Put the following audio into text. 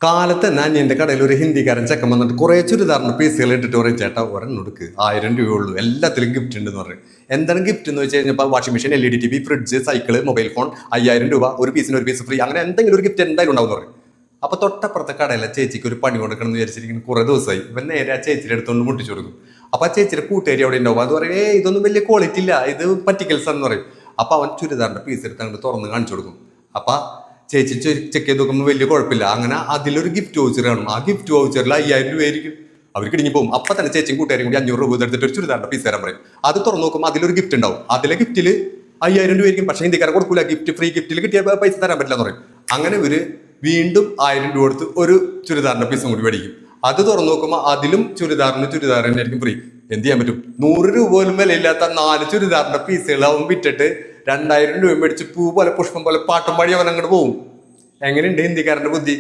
കാലത്ത് തന്നെ അന്യൻ്റെ കടയിൽ ഒരു ഹിന്ദിക്കാരൻ ചെക്കൻ വന്നിട്ട് കുറേ ചുരിദാറിൻ്റെ പീസുകൾ ഇട്ടിട്ട് പറയും ചേട്ടാ ഒരെണ്ണുടുക്ക് 1000 രൂപയുള്ളൂ എല്ലാത്തിലും ഗിഫ്റ്റ് ഉണ്ടെന്ന് പറയും. എന്താണ് ഗിഫ്റ്റ് എന്ന് വെച്ച് കഴിഞ്ഞാൽ washing machine, LED TV, fridge, cycle, mobile phone, 5000 രൂപ, ഒരു പീസിന് ഒരു പീസ് ഫ്രീ, അങ്ങനെ എന്തെങ്കിലും ഒരു ഗിഫ്റ്റ് എന്തായാലും ഉണ്ടാവും എന്ന് പറയും. അപ്പോൾ തൊട്ടപ്പുറത്തെ കടയിലെ ചേച്ചിക്ക് ഒരു പണി കൊടുക്കണം എന്ന് വിചാരിച്ചിരിക്കുന്നു. കുറേ ദിവസമായി ഇവൻ നേരെ ആ ചേച്ചിയുടെ അടുത്തോണ്ട് മുട്ടിച്ചു കൊടുക്കും. അപ്പോൾ ആ ചേച്ചിയുടെ കൂട്ടുകാരി അവിടെ ഉണ്ടാവും. അത് പറയും ഇതൊന്നും വലിയ ക്വാളിറ്റി ഇല്ല, ഇത് പറ്റിക്കൽസ് എന്ന് പറയും. അപ്പോൾ അവൻ ചുരിദാറിൻ്റെ പീസ് എടുത്ത് അങ്ങോട്ട് തുറന്ന് കാണിച്ചു കൊടുക്കും. അപ്പോൾ ചേച്ചി ചെക്ക് ചെയ്ത് നോക്കുമ്പോൾ വലിയ കുഴപ്പമില്ല. അങ്ങനെ അതിലൊരു ഗിഫ്റ്റ് വൗച്ചർ കാണും. ആ ഗിഫ്റ്റ് വൗച്ചറിൽ 5000 രൂപയായിരിക്കും. അവർക്ക് ഇടിഞ്ഞു പോകും. അപ്പം തന്നെ ചേച്ചിയും കൂട്ടുകാരും കൂടി 500 രൂപ എടുത്തിട്ട് ഒരു ചുരിദാറിൻ്റെ പീസ് തരാൻ പറയും. അത് തുറന്ന് നോക്കുമ്പോൾ അതിലൊരു ഗിഫ്റ്റ് ഉണ്ടാവും. അതിലെ ഗിഫ്റ്റിൽ 5000 രൂപയായിരിക്കും. പക്ഷേ ഹിന്ദിക്കാരെ കൊടുക്കില്ല, ഗിഫ്റ്റ് ഫ്രീ ഗിഫ്റ്റിൽ കിട്ടിയ പൈസ തരാൻ പറ്റില്ല എന്ന് പറയും. അങ്ങനെ ഇവർ വീണ്ടും 1000 രൂപ കൊടുത്ത് ഒരു ചുരിദാറിൻ്റെ പീസും കൂടി മേടിക്കും. അത് തുറന്നു നോക്കുമ്പോൾ അതിലും ചുരിദാറിന് ആയിരിക്കും ഫ്രീ. എന്ത് ചെയ്യാൻ പറ്റും? 100 രൂപ പോലും വിലയില്ലാത്ത 4 ചുരിദാറിൻ്റെ പീസുകൾ അവൻ വിറ്റിട്ട് 2000 രൂപ മേടിച്ച് പൂ പോലെ പുഷ്പം പോലെ പാട്ടും പാടി അവൻ അങ്ങോട്ട് പോകും. എങ്ങനെയുണ്ട് ഹിന്ദിക്കാരൻ്റെ ബുദ്ധി?